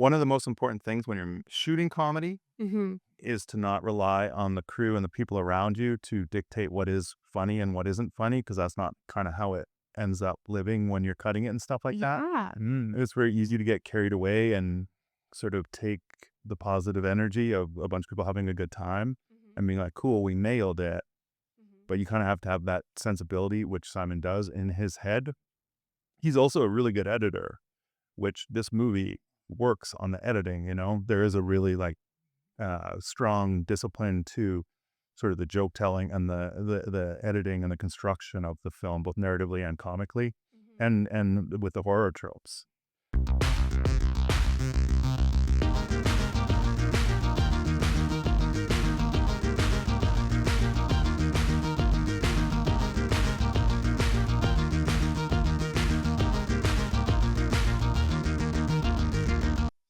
one of the most important things when you're shooting comedy Mm-hmm. is to not rely on the crew and the people around you to dictate what is funny and what isn't funny, because that's not kind of how it ends up living when you're cutting it and stuff like that. Yeah. It's very easy to get carried away and sort of take the positive energy of a bunch of people having a good time Mm-hmm. and being like, cool, we nailed it. Mm-hmm. But you kind of have to have that sensibility, which Simon does in his head. He's also a really good editor, which this movie works on the editing. There is a really strong discipline to sort of the joke telling and the editing and the construction of the film, both narratively and comically, Mm-hmm. and with the horror tropes.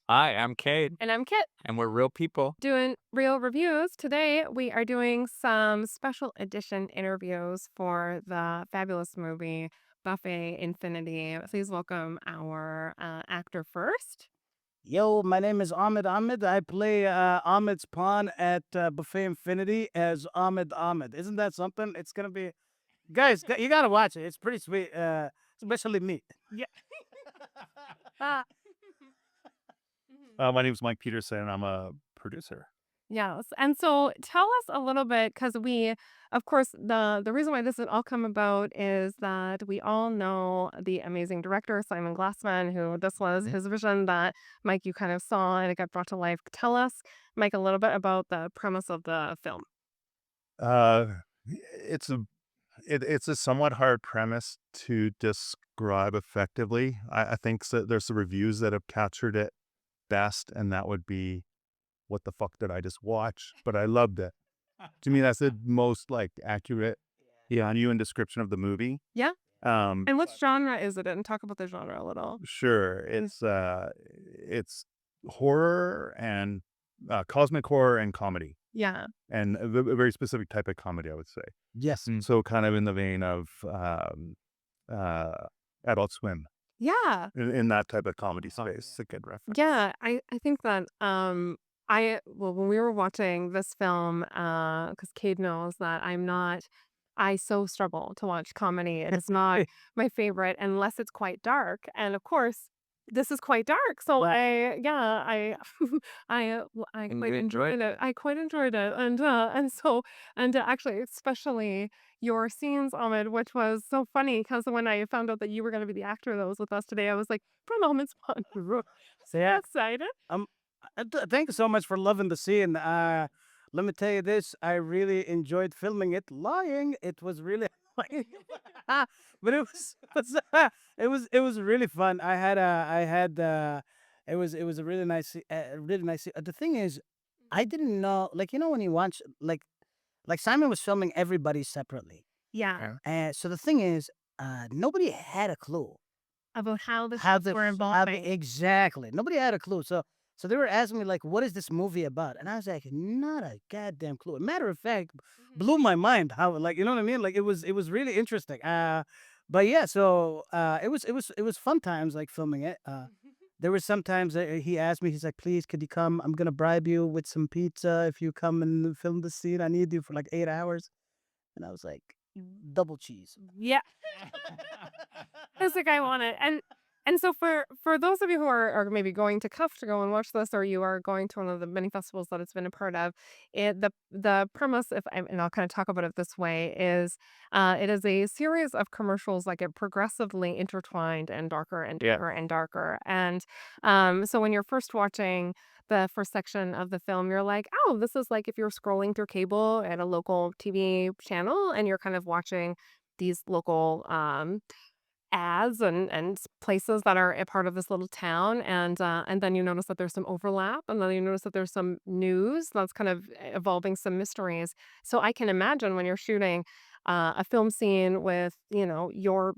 Hi, I'm Cade, And I'm Kit, and we're real people. doing real reviews. Today, we are doing some special edition interviews for the fabulous movie Buffet Infinity. Please welcome our actor first. Yo, my name is Ahmed Ahmed. I play Ahmed's pawn at Buffet Infinity as Ahmed Ahmed. Isn't that something? It's gonna be, guys. You gotta watch it. It's pretty sweet, especially me. Yeah. Ah. My name is Mike Peterson, and I'm a producer. Yes. And so tell us a little bit, because of course, the reason why this has all come about is that we all know the amazing director, Simon Glassman, who this was his vision that, Mike, you kind of saw and it got brought to life. Tell us, Mike, a little bit about the premise of the film. Uh, it's a it's a somewhat hard premise to describe effectively. I think there's some reviews that have captured it best, and that would be, "What the fuck did I just watch?" But I loved it. To me, that's the most accurate, genuine description of the movie. Yeah. Um, And what genre is it in? Talk about the genre a little. sure, it's horror and cosmic horror and comedy, Yeah. and a very specific type of comedy, I would say. Yes. So kind of in the vein of Adult Swim, Yeah. in that type of comedy space. It's a good reference. Yeah, I think that when we were watching this film, because Cade knows that I so struggle to watch comedy. It is not my favorite unless it's quite dark. And of course, this is quite dark. So Right. I And quite you enjoyed enjoyed it. I quite enjoyed it. And actually, especially your scenes, Ahmed, which was so funny because when I found out that you were going to be the actor that was with us today, I was like, from Ahmed's Pond. So So yeah, excited. um, thank you so much for loving the scene. Let me tell you this: I really enjoyed filming it. Lying, it was really, but it was really fun. It was a really nice, really nice. The thing is, I didn't know, when you watch, like Simon was filming everybody separately. Yeah. Yeah. So the thing is, nobody had a clue About how the how shots the were how the evolving. exactly. Nobody had a clue. So they were asking me like, "What is this movie about?" And I was like, "Not a goddamn clue." Matter of fact, Mhm. blew my mind how, you know what I mean? Like it was really interesting. But yeah, so it was fun times like filming it. There were some times that he asked me, he's like, "Please, could you come? I'm gonna bribe you with some pizza if you come and film the scene. I need you for like 8 hours." And I was like, "Double cheese." Yeah. It's like I want it. And so for those of you who are maybe going to Cuff to go and watch this, or you are going to one of the many festivals that it's been a part of, the premise, and I'll kind of talk about it this way, is it is a series of commercials, like it progressively intertwined and darker and Yeah. darker and darker. And so when you're first watching the first section of the film, you're like, oh, this is like if you're scrolling through cable at a local TV channel and you're kind of watching these local ads and places that are a part of this little town, and then you notice that there's some overlap, and then you notice that there's some news that's kind of evolving some mysteries. So I can imagine when you're shooting a film scene with your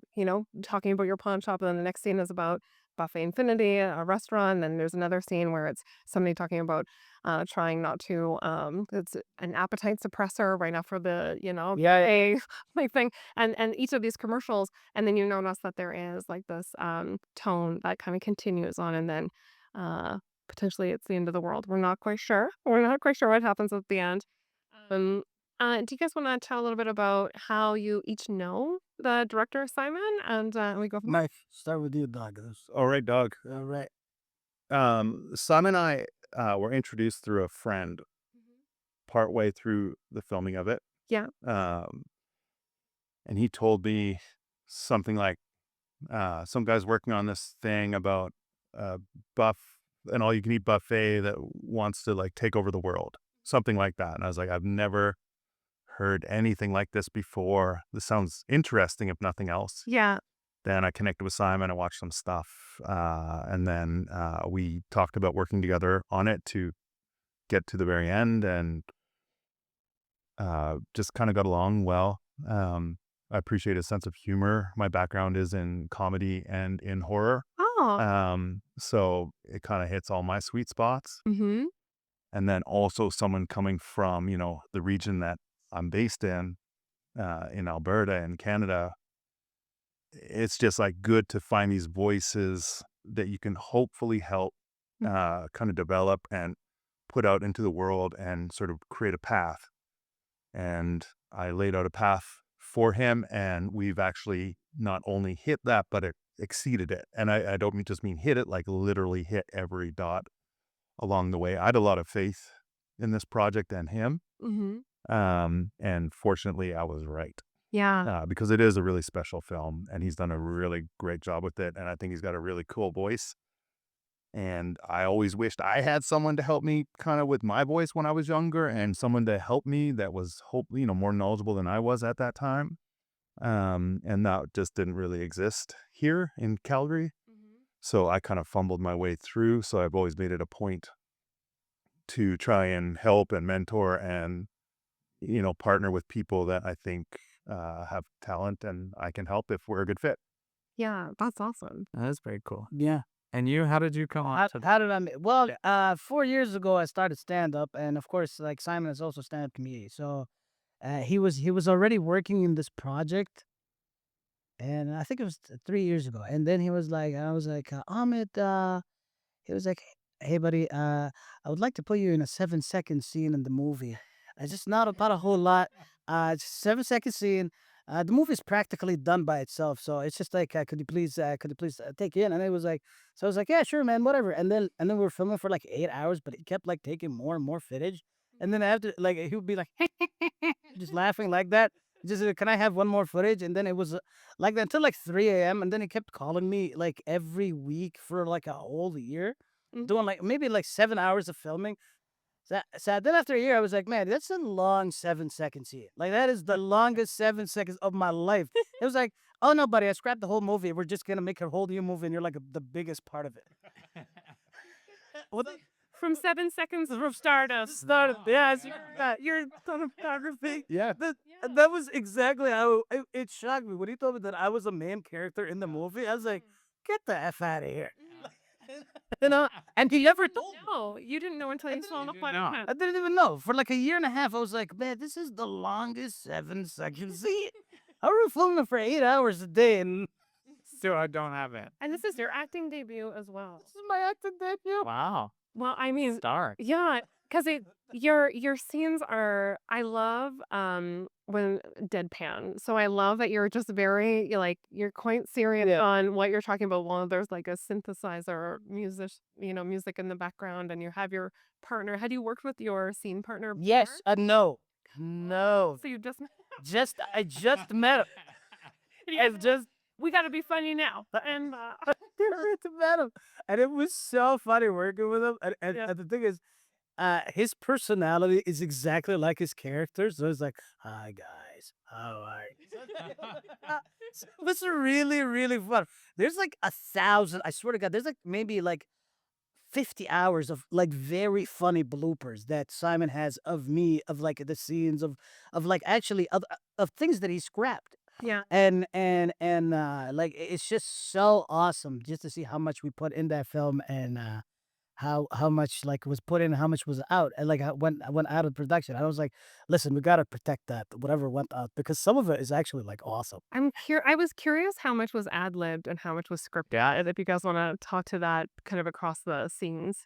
talking about your pawn shop, and then the next scene is about Buffet Infinity, a restaurant, and there's another scene where it's somebody talking about trying not to it's an appetite suppressor right after the Yeah, a like thing, and each of these commercials, and then you notice that there is like this tone that kind of continues on, and then uh potentially it's the end of the world. We're not quite sure. We're not quite sure what happens at the end. Um, do you guys want to tell a little bit about how you each know the director Simon, and we go from there? Mike, start with you, dog. All right, dog. All right. Simon and I were introduced through a friend partway through the filming of it. Yeah. And he told me something like, some guy's working on this thing about buff an all-you-can-eat buffet that wants to like take over the world, something like that. And I was like, I've never heard anything like this before. This sounds interesting, if nothing else. Yeah. Then I connected with Simon. I watched some stuff, and then we talked about working together on it to get to the very end, and just kind of got along well. I appreciate his sense of humor. My background is in comedy and in horror. Oh. So it kind of hits all my sweet spots. Mm-hmm. And then also someone coming from, the region that I'm based in Alberta in Canada. It's just like good to find these voices that you can hopefully help kind of develop and put out into the world and sort of create a path. And I laid out a path for him, and we've actually not only hit that, but it exceeded it. And I don't just mean hit it, like literally hit every dot along the way. I had a lot of faith in this project and him. Mm-hmm. And fortunately I was right, Yeah. because it is a really special film and he's done a really great job with it. And I think he's got a really cool voice. And I always wished I had someone to help me kind of with my voice when I was younger, and someone to help me that was hopefully, more knowledgeable than I was at that time. And that just didn't really exist here in Calgary. So I kind of fumbled my way through. So I've always made it a point to try and help and mentor and, partner with people that I think have talent and I can help if we're a good fit. Yeah. That's awesome. That's very cool. Yeah. And you, how did you come on to How did I meet? Well, 4 years ago, I started stand up, and of course, like Simon is also stand up comedian. So he was already working in this project, and I think it was 3 years ago. And then I was like, Ahmed, he was like, hey buddy, I would like to put you in a 7 second scene in the movie. It's just not a whole lot. Just 7 second scene. The movie is practically done by itself, so it's just like, could you please take it in? And it was like, so I was like, yeah, sure, man, whatever. And then we were filming for like 8 hours, but he kept like taking more and more footage. And then after, like, he would be like, just laughing like that. Just, can I have one more footage? And then it was like that until like 3 a.m. And then he kept calling me like every week for like a whole year, Mhm. doing like maybe like 7 hours of filming. So then after a year, I was like, man, that's a long 7 second scene. Like, that is the longest 7 seconds of my life. It was like, oh no, buddy, I scrapped the whole movie. We're just gonna make a whole new movie, and you're like the biggest part of it. Well, From 7 seconds from Stardust. yeah, Your cinematography. yeah. That was exactly how it shocked me when he told me that I was a main character in the movie. I was like, get the F out of here. And he never told me. No, you didn't know until you saw the didn't final know. cut. I didn't even know. For like a year and a half, I was like, man, this is the longest 7 second scene. How are we filming for 8 hours a day? And Still, I don't have it. And this is your acting debut as well. this is my acting debut. Wow. Well, I mean, Star. yeah, because your scenes are. I love when deadpan. So I love that you're just very you're quite serious Yeah. on what you're talking about. While there's like a synthesizer or music in the background, and you have your partner. Had you worked with your scene partner? Yes, before? no. No. So you just I just met him. it's just we got to be funny now, and Just met him. And it was so funny working with him. Yeah. And the thing is, his personality is exactly like his character. So it's like, hi guys, how are you? So it was really, really fun. There's like 1,000, I swear to God, there's like maybe like 50 hours of like very funny bloopers that Simon has of me, of like the scenes of like actually of things that he scrapped. yeah. And like, it's just so awesome just to see how much we put in that film, and how much like was put in, how much was out, and like how went out of production. I was like, listen, we gotta protect that, whatever went out, because some of it is actually like awesome. I was curious how much was ad libbed and how much was scripted. Yeah. And if you guys want to talk to that kind of across the scenes.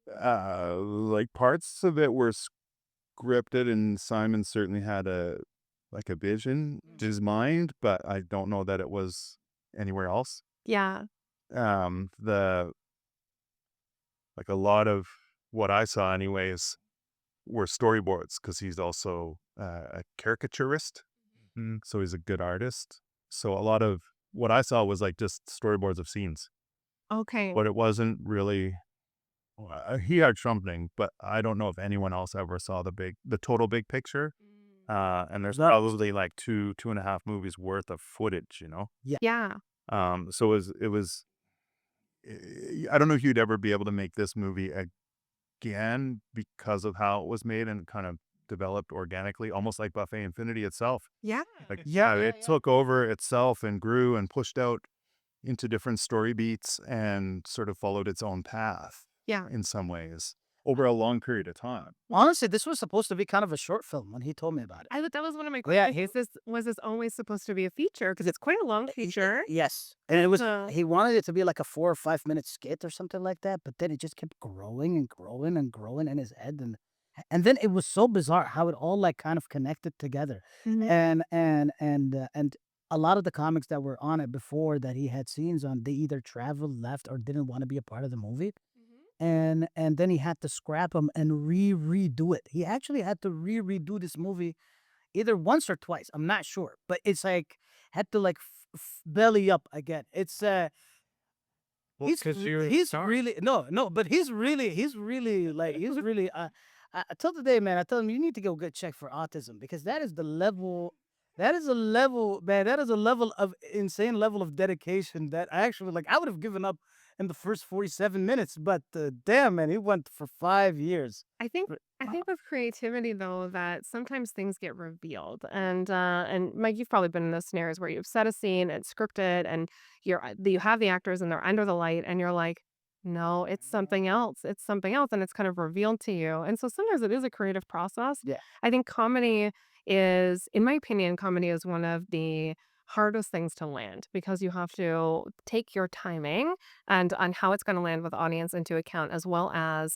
Like parts of it were scripted, and Simon certainly had a vision in his mind, but I don't know that it was anywhere else. Yeah. The like a lot of what I saw anyways were storyboards because he's also a caricaturist, so he's a good artist. So a lot of what I saw was like just storyboards of scenes, Okay. but it wasn't really. He had something, but I don't know if anyone else ever saw the total big picture. And there's That probably like 2.5 movies worth of footage, you know. yeah. Yeah. So it was. I don't know if you'd ever be able to make this movie again because of how it was made and kind of developed organically, almost like Buffet Infinity itself. Yeah. Like, Yeah, yeah, yeah, it yeah. took over itself and grew and pushed out into different story beats and sort of followed its own path Yeah. in some ways over a long period of time. Honestly, this was supposed to be kind of a short film when he told me about it. That was one of my Yeah, questions. Was this always supposed to be a feature? Because it's quite a long feature. yes, and it was Uh, he wanted it to be like a 4 or 5 minute skit or something like that, but then it just kept growing and growing and growing in his head, and then it was so bizarre how it all like kind of connected together, mhm. and a lot of the comics that were on it before that he had scenes on, they either traveled, left, or didn't want to be a part of the movie. And then he had to scrap them and redo it. He actually had to redo this movie either once or twice. I'm not sure, but it's like had to like belly up again. It's Well, because you're a he's star. really no, but he's really like he's really till today, man. I tell him you need to go get checked for autism because that is the level. That is a level, man. That is a level of insane level of dedication that I actually like. I would have given up in the first 47 minutes, but damn, man, he went for 5 years. I think R- I uh, think with creativity though that sometimes things get revealed and Mike, you've probably been in those scenarios where you've set a scene, it's scripted, and you have the actors and they're under the light, and you're like, no, it's something else. It's something else, and it's kind of revealed to you. And so sometimes it is a creative process. Yeah, I think comedy is, in my opinion, comedy is one of the hardest things to land because you have to take your timing and on how it's going to land with audience into account as well as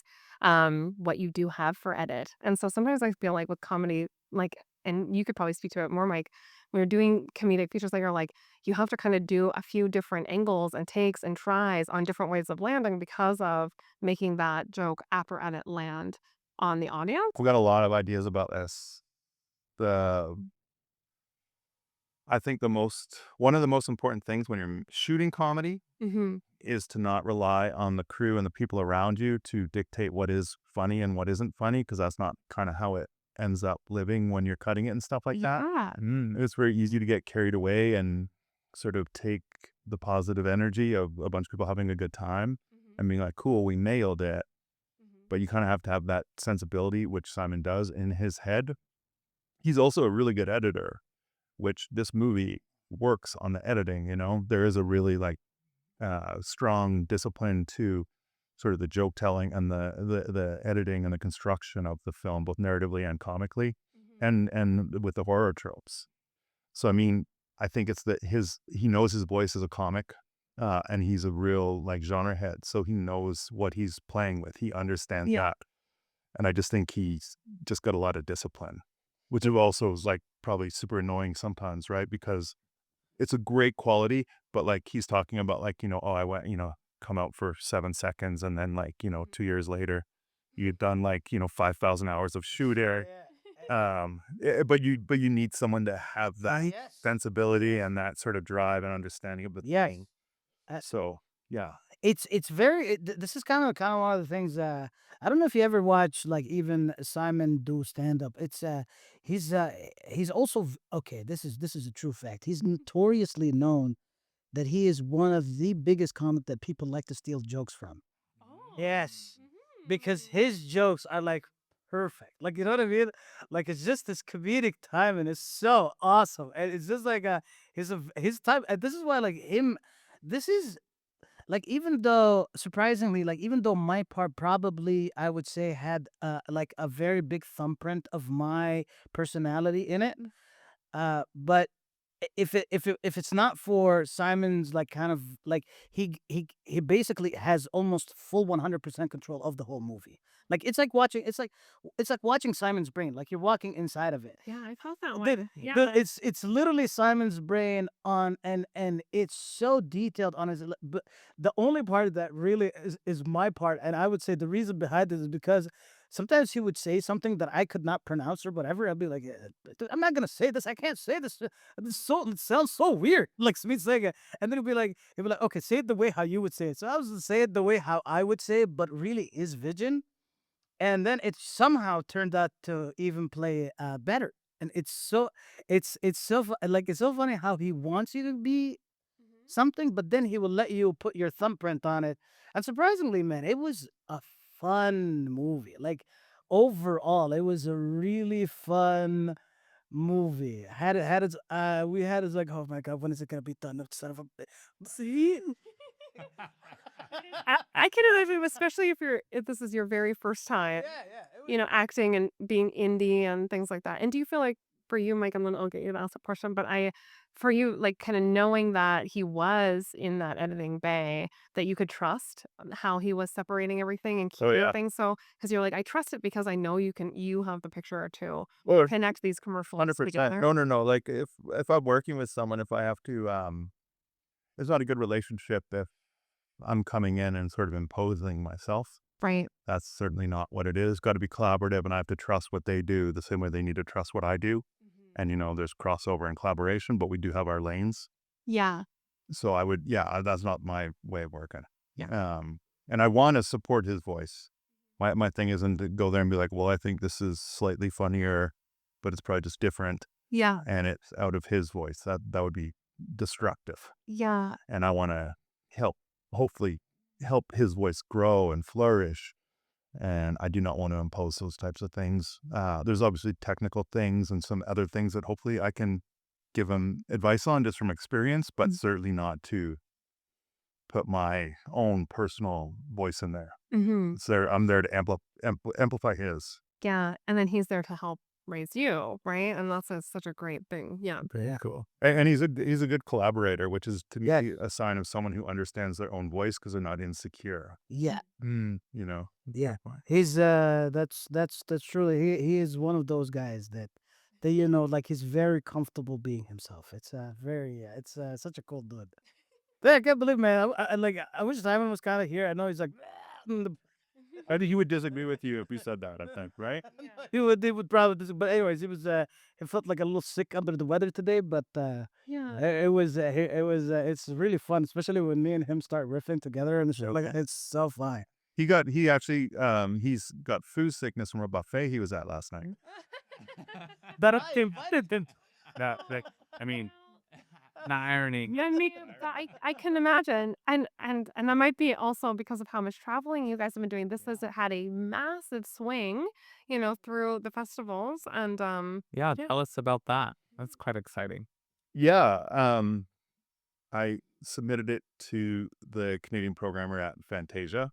what you do have for edit. And so sometimes I feel like with comedy, like, and you could probably speak to it more, Mike, when you're doing comedic features, like you're like, you have to kind of do a few different angles and takes and tries on different ways of landing because of making that joke after edit land on the audience. We got a lot of ideas about this. The I think one of the most important things when you're shooting comedy Hmm. is to not rely on the crew and the people around you to dictate what is funny and what isn't funny, because that's not kind of how it ends up living when you're cutting it and stuff like that. Yeah. It's very easy to get carried away and sort of take the positive energy of a bunch of people having a good time and being like, cool, we nailed it. But you kind of have to have that sensibility, which Simon does in his head. He's also a really good editor, which this movie works on the editing, you know? There is a really like strong discipline to sort of the joke telling and the editing and the construction of the film, both narratively and comically, and with the horror tropes. So I mean, I think it's that he knows his voice as a comic, and he's a real like genre head, so he knows what he's playing with. He understands Yeah. that, and I just think he's just got a lot of discipline, which is also is like probably super annoying sometimes, right? Because it's a great quality, but, like, he's talking about, like, oh, I went, come out for 7 seconds, and then, like, 2 years later, you've done, like, 5,000 hours of shooting. But you need someone to have that yes, sensibility and that sort of drive and understanding of the yes. thing. So, yeah. It's very this is kind of one of the things I don't know if you ever watch like even Simon do stand up. It's he's also okay, this is a true fact. He's notoriously known that he is one of the biggest comic that people like to steal jokes from. Oh. Yes. Because his jokes are like perfect. Like you know what I mean? Like it's just this comedic time and it's so awesome. And it's just like his time and this is why like him this is like, even though surprisingly, like, even though my part probably, I would say, had, like, a very big thumbprint of my personality in it, but if it's not for Simon's like kind of like he basically has almost full 100% control of the whole movie. Like it's like watching Simon's brain. Like you're walking inside of it. Yeah, I felt that The, way. Yeah. it's literally Simon's brain on and it's so detailed on his but the only part that really is my part, and I would say the reason behind this is because sometimes he would say something that I could not pronounce or whatever. I'd be like, I'm not gonna say this. I can't say this. It sounds so weird, like me saying it. And then he'd be like, okay, say it the way how you would say it. So I was to say it the way how I would say it, but really his vision. And then it somehow turned out to even play better. And it's so funny how he wants you to be something, but then he will let you put your thumbprint on it. And surprisingly, man, it was a fun movie. Like overall, it was a really fun movie. We had it like, oh my god, when is it gonna be done? Son of a see. I can imagine, especially if this is your very first time, Yeah, it was. acting and being indie and things like that. And do you feel like for you, Mike, I'll get you to ask a question, but for you, like kind of knowing that he was in that editing bay, that you could trust how he was separating everything and Oh, keeping yeah. things. So, because you're like, I trust it because I know you have the picture to Well, connect these commercials 100%. together. No, no, no. Like if I'm working with someone, if I have to, it's not a good relationship if I'm coming in and sort of imposing myself. Right. That's certainly not what it is. Got to be collaborative, and I have to trust what they do the same way they need to trust what I do. And there's crossover and collaboration, but we do have our lanes. Yeah. So I would, yeah, that's not my way of working. Yeah. And I want to support his voice. My thing isn't to go there and be like, well, I think this is slightly funnier, but it's probably just different, Yeah. and it's out of his voice. That would be destructive. Yeah. And I want to hopefully help his voice grow and flourish. And I do not want to impose those types of things. There's obviously technical things and some other things that hopefully I can give him advice on just from experience, but certainly not to put my own personal voice in there. Mm-hmm. I'm there to amplify his. Yeah. And then he's there to help raise you, right? And that's such a great thing. Yeah. Yeah. Cool. And he's a good collaborator, which is to me Yeah. a sign of someone who understands their own voice because they're not insecure. Yeah. Yeah. Fine. He's that's truly he is one of those guys that like he's very comfortable being himself. It's it's such a cool dude. Yeah, I can't believe, man. I wish Simon was kind of here. I know he's like I think he would disagree with you if you said that, I think, right? he would probably but anyways, he felt like a little sick under the weather today, but Yeah. it's really fun, especially when me and him start riffing together and shit. Like it's so fun. He actually he's got food sickness from a buffet he was at last night. That no, like, I mean, not irony. Yeah, I can imagine, and that might be also because of how much traveling you guys have been doing. This has had a massive swing, through the festivals, and Yeah, yeah. tell us about that. That's quite exciting. Yeah, I submitted it to the Canadian programmer at Fantasia.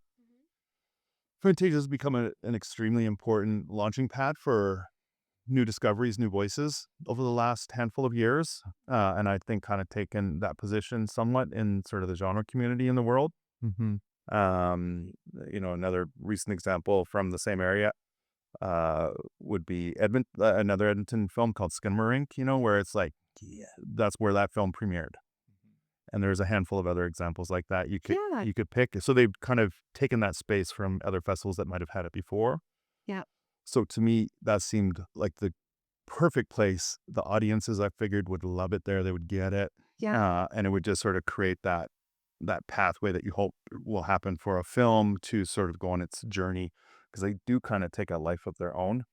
Fantasia has become an extremely important launching pad for new discoveries, new voices over the last handful of years. And I think kind of taken that position somewhat in sort of the genre community in the world. Mm-hmm. Another recent example from the same area would be another Edmonton film called Skinamarink, where it's like, yeah, that's where that film premiered. And there's a handful of other examples like that you could pick. So they've kind of taken that space from other festivals that might have had it before. Yeah. So to me, that seemed like the perfect place. The audiences, I figured, would love it there. They would get it. Yeah. And it would just sort of create that pathway that you hope will happen for a film to sort of go on its journey, because they do kind of take a life of their own.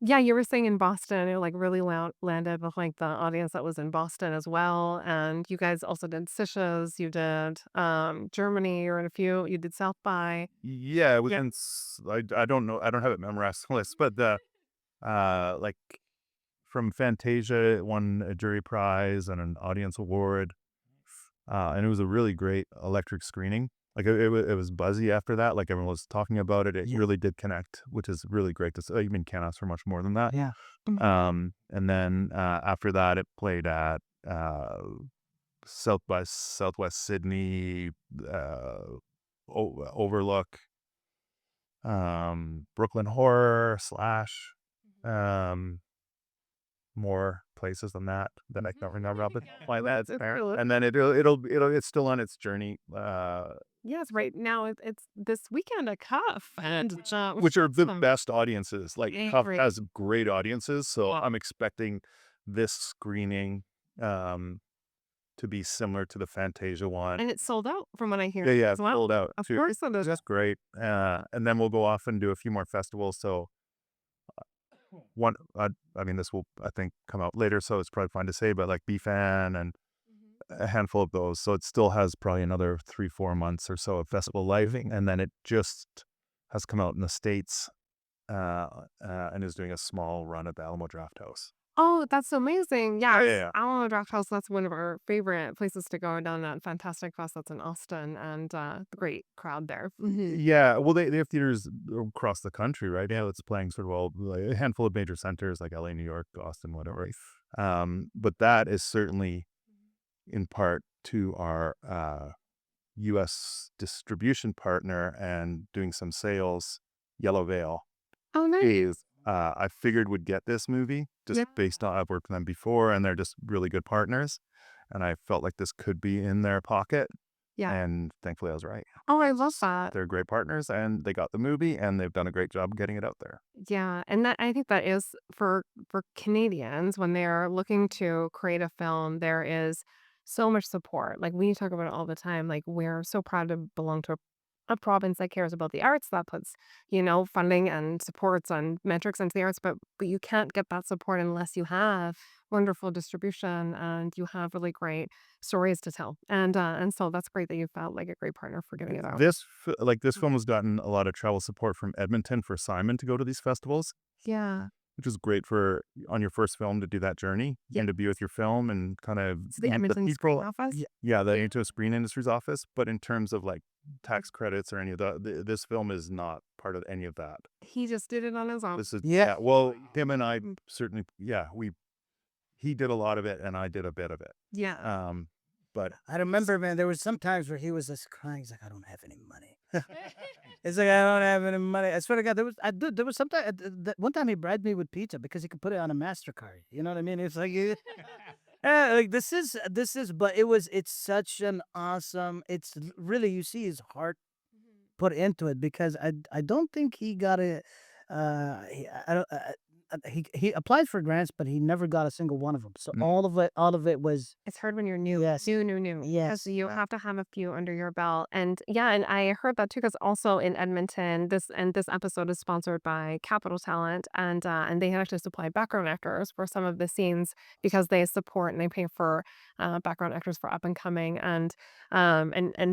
Yeah, you were saying in Boston, it like really landed with like the audience that was in Boston as well. And you guys also did Sisha's, you did Germany, you're in a few, you did South by. Yeah, it was Yeah. I don't know. I don't have it memorized the list, but like from Fantasia, it won a jury prize and an audience award. And it was a really great electric screening. Like it was buzzy after that. Like everyone was talking about it. It Yeah. really did connect, which is really great to see. I mean, can't ask for much more than that. Yeah. And then after that, it played at South by Southwest Sydney, Overlook, Brooklyn Horror Slash, um, more places than that I can't remember off the top of my head. And then it's still on its journey, Yes, right now it's this weekend at Cuff, and which are the awesome. best audiences. Like Yeah, Cuff great. has great audiences, so Wow. I'm expecting this screening to be similar to the Fantasia one. And it's sold out from what I hear Yeah, as well. sold out Of too. course it is. That's great. And then we'll go off and do a few more festivals. So one, I mean, this will I think come out later, so it's probably fine to say, but like BFAN and a handful of those. So it still has probably another 3-4 months or so of festival living, and then it just has come out in the States and is doing a small run at the Alamo Draft House. Oh, that's amazing. Yeah, Yes. yeah, yeah. Alamo Draft House, that's one of our favorite places to go down that Fantastic Fest that's in Austin, and the great crowd there. Yeah, well, they have theaters across the country, right? Yeah, it's playing sort of all like a handful of major centers like LA, New York, Austin, whatever. But that is certainly in part to our U.S. distribution partner and doing some sales, Yellow Veil. Oh, nice. Is I figured would get this movie just Yeah. based on I've worked with them before, and they're just really good partners, and I felt like this could be in their pocket, Yeah. and thankfully I was right. Oh, I love that. They're great partners, and they got the movie, and they've done a great job getting it out there. Yeah, and that I think that is for Canadians when they're looking to create a film, there is so much support. Like we talk about it all the time. Like we're so proud to belong to a province that cares about the arts, that puts, funding and supports and metrics into the arts, but you can't get that support unless you have wonderful distribution and you have really great stories to tell. And so that's great that you felt like a great partner for getting it out. This film has gotten a lot of travel support from Edmonton for Simon to go to these festivals, Yeah. which is great for on your first film to do that journey Yeah. and to be with your film and kind of It's the meet Edmonton Screen people. Office. Yeah, the into a Screen Industries office. But in terms of like tax credits or any of this film is not part of any of that. He just did it on his own. This is Yeah. well, him and I certainly he did a lot of it and I did a bit of it. Yeah. But I remember, man, there was some times where he was just crying. He's like, I don't have any money. It's like, I don't have any money. I swear to God, there was sometimes, one time he bribed me with pizza because he could put it on a MasterCard. You know what I mean? It's like, like but it's such an awesome, really, you see his heart put into it because I don't think he got a, I don't, he applied for grants, but he never got a single one of them. So Mm. all of it was, It's hard when you're new. Yes. New. Yes. Because you have to have a few under your belt. And yeah, and I heard that too, because also in Edmonton, this episode is sponsored by Capital Talent, and they had actually supplied background actors for some of the scenes because they support and they pay for background actors for up and coming. And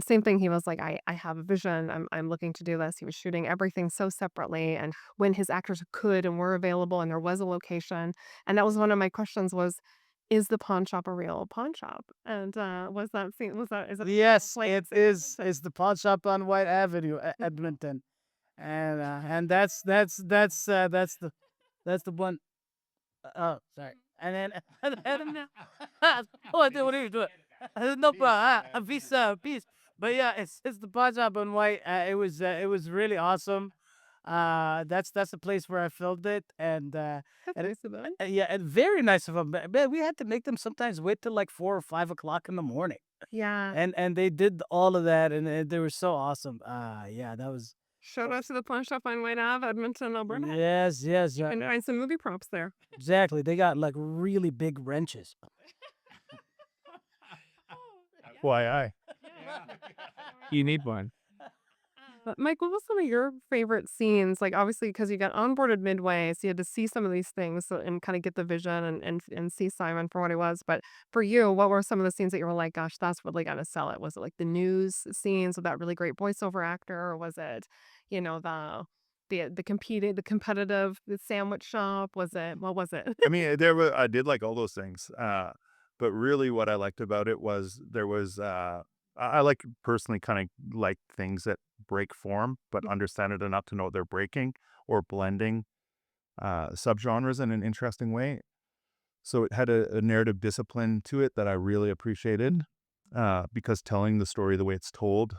same thing, he was like, I have a vision. I'm looking to do this. He was shooting everything so separately, and when his actors could and were available, and there was a location, and that was one of my questions was, is the pawn shop a real pawn shop? And was that scene? Is it yes, like it is. It's the pawn shop on White Avenue, Edmonton, and that's the one. Oh, sorry. And then oh, what are you doing? No problem. Peace. But yeah, it's the pawn shop on White. It was really awesome. That's the place where I filmed it, and that's and nice of them. yeah, and very nice of them. Man, we had to make them sometimes wait till like 4 or 5 o'clock in the morning, Yeah. and they did all of that, and they were so awesome. Yeah, that was Shout out to the pawn shop on White Ave, Edmonton, Alberta. yes, You can find some movie props there. exactly. They got like really big wrenches. FYI. You need one. But Mike, what was some of your favorite scenes? Like, obviously, because you got onboarded midway, so you had to see some of these things and kind of get the vision and see Simon for what he was. But for you, what were some of the scenes that you were like, gosh, that's really gonna sell it? Was it like the news scenes with that really great voiceover actor, or was it, the competitive the sandwich shop? What was it? I mean, I did like all those things. But really what I liked about it was there was I like personally kind of like things that break form, but understand it enough to know they're breaking or blending subgenres in an interesting way. So it had a narrative discipline to it that I really appreciated because telling the story the way it's told,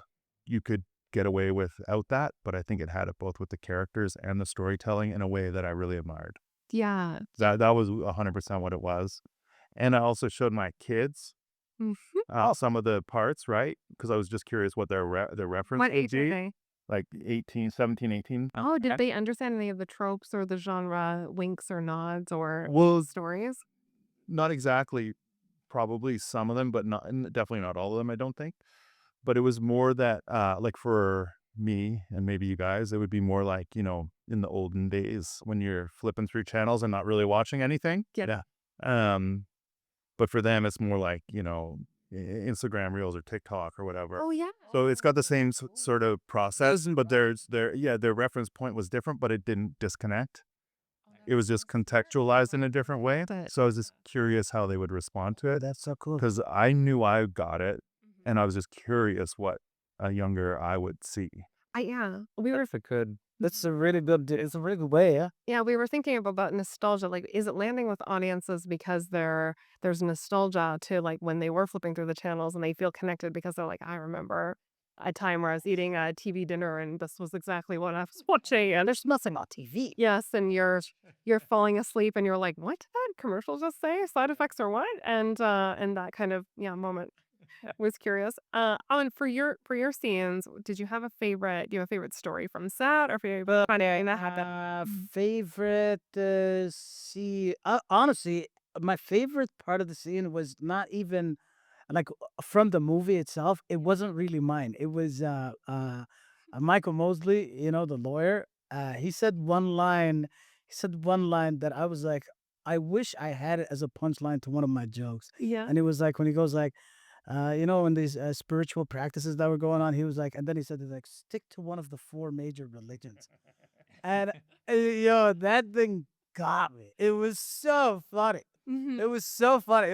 you could get away without that. But I think it had it both with the characters and the storytelling in a way that I really admired. Yeah. That was 100% what it was. And I also showed my kids Mhm. some of the parts, right? Because I was just curious what their reference What would age are be, they? like 18, 17, 18. Oh, did Okay. they understand any of the tropes or the genre winks or nods or Well, stories? not exactly. Probably some of them, but definitely not all of them, I don't think. But it was more that, like for me and maybe you guys, it would be more like, in the olden days when you're flipping through channels and not really watching anything. Yeah. Um, but for them, it's more like, Instagram Reels or TikTok or whatever. Oh, yeah. So it's got the same sort of process, but their reference point was different, but it didn't disconnect. It was just contextualized in a different way. But So I was just curious how they would respond to it That's so cool. because I knew I got it, and I was just curious what a younger I would see. we were That's a good. That's a really good. It's a really good way. Yeah. yeah, we were thinking about nostalgia. Like, is it landing with audiences because there's nostalgia to like when they were flipping through the channels and they feel connected because they're like, I remember a time where I was eating a TV dinner and this was exactly what I was watching. And There's nothing on TV. yes, and you're falling asleep and you're like, what did that commercial just say? Side effects or what? And that kind of moment. Was curious. And for your scenes, did you have a favorite? Do you have a favorite story from set or favorite funny thing that happened? Favorite scene. Honestly, my favorite part of the scene was not even like from the movie itself. It wasn't really mine. It was Michael Mosley, the lawyer. He said one line. He said one line that I was like, I wish I had it as a punchline to one of my jokes. Yeah. And it was like when he goes like, in these spiritual practices that were going on, he was like, and then he said, he's like, stick to one of the four major religions. And that thing got me. It was so funny. Hmm. It was so funny.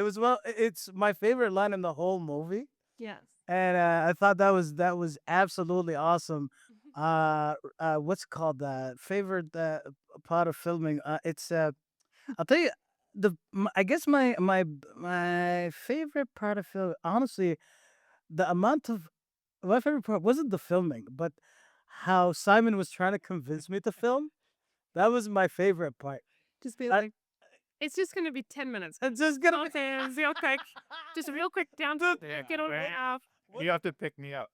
It's my favorite line in the whole movie, Yes. and I thought that was absolutely awesome. What's it called favorite part of filming? It's I'll tell you I guess my favorite part of film, honestly, the amount of my favorite part wasn't the filming, but how Simon was trying to convince me to film. That was my favorite part. Just be I, like, it's just gonna be 10 minutes. it's just gonna be. Okay, real quick, just real quick down to get on half. You have to pick me up.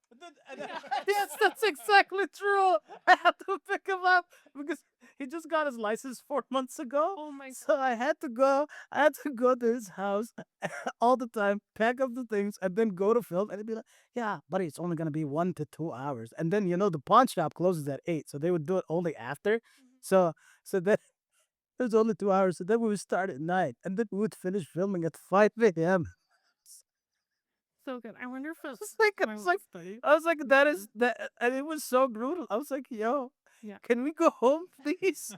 Yes, that's exactly true. I had to pick him up because he just got his license 4 months ago. Oh my god. So I had to go. I had to go to his house all the time, pack up the things, and then go to film. And he'd be like, "Yeah, buddy, it's only gonna be 1 to 2 hours." And then the pawn shop closes at 8, so they would do it only after. So so then it was only 2 hours. So then we would start at 9, and then we would finish filming at 5 a.m. So good. I wonder if it's It's like, I was like, that is that, and it was so brutal. I was like, yo, Yeah. can we go home, please?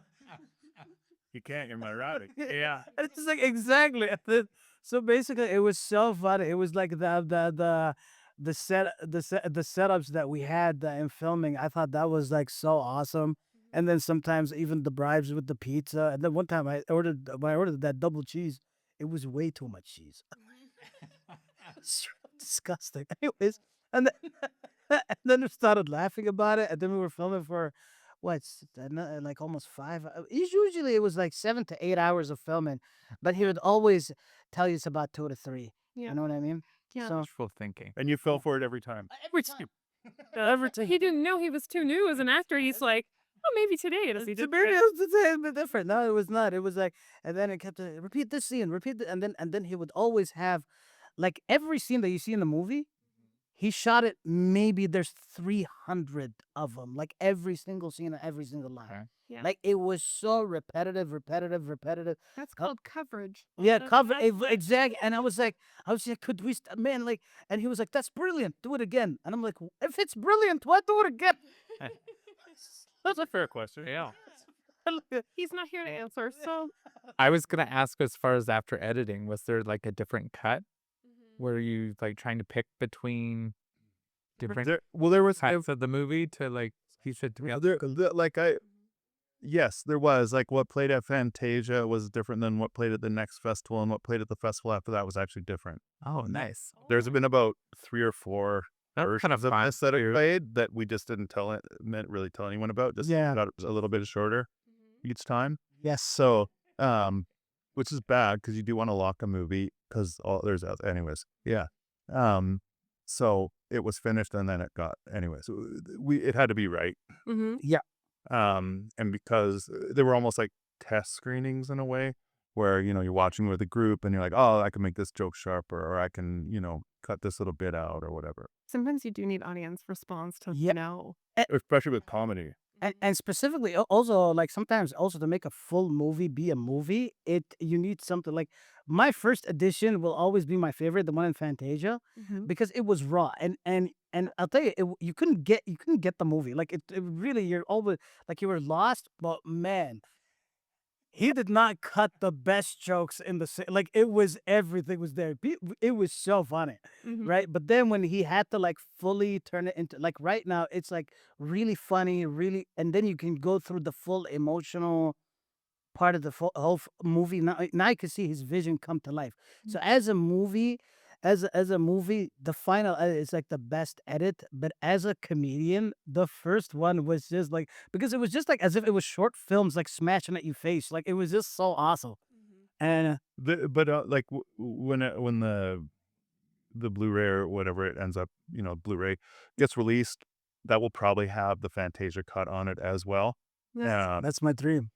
You can't. You're my rabbit. Yeah. And it's just like exactly. And then, so basically, it was so funny. It was like the setups that we had in filming. I thought that was like so awesome. And then sometimes even the bribes with the pizza. And then one time when I ordered that double cheese, it was way too much cheese. It's disgusting. Anyways, and then and then we started laughing about it, and then we were filming for like almost 5. Usually it was like 7 to 8 hours of filming, but he would always tell you it's about 2 to 3. Yeah. You know what I mean? Yeah. So Wishful thinking. And you fell for it every time. every time. Every time. He didn't know he was too new as an actor. He's like, oh, maybe today it'll be To me, different. it was the same, but different. No, it was not. It was like, and then it kept repeat this scene, and then he would always have, like every scene that you see in the movie. He shot it. Maybe there's 300 of them, like every single scene and every single line. Okay. Yeah. Like it was so repetitive. That's called coverage. Yeah, cover That's- exactly. And I was like, could we, man? Like, and he was like, that's brilliant. Do it again. And I'm like, if it's brilliant, why do it again? That's a fair question. Yeah. He's not here to answer. So I was gonna ask, as far as after editing, was there like a different cut? Were you like trying to pick between different there was parts of the movie to like piece it together? yes, there was like what played at Fantasia was different than what played at the next festival, and what played at the festival after that was actually different. Oh, nice. There's been about 3 or 4 That's kind of versions of fun. this that are too. played that we just didn't really tell anyone about. Just Yeah. got it a little bit shorter each time. Yes. So, which is bad because you do want to lock a movie because anyways. Yeah. So it was finished and then it got anyway. So it had to be right. Mm-hmm. And because they were almost like test screenings in a way where, you're watching with a group and you're like, oh, I can make this joke sharper, or I can, cut this little bit out or whatever. Sometimes you do need audience response to Yeah. know. Especially with comedy. And specifically also like sometimes also to make a full movie be a movie, you need something like my first edition will always be my favorite, the one in Fantasia, Mm-hmm. because it was raw and I'll tell you, you couldn't get the movie like it really, you're always like you were lost, but man, he did not cut the best jokes in like it was everything was there. It was so funny, Mm-hmm. right? But then when he had to like fully turn it into like right now, it's like really funny, really, and then you can go through the full emotional part of the whole movie. Now you can see his vision come to life. So as a movie, as a movie, the final edit is like the best edit. But as a comedian, the first one was just like because it was just like as if it was short films like smashing at your face. Like it was just so awesome. And But like when the Blu-ray or whatever it ends up, Blu-ray gets released, that will probably have the Fantasia cut on it as well. Yeah, that's my dream.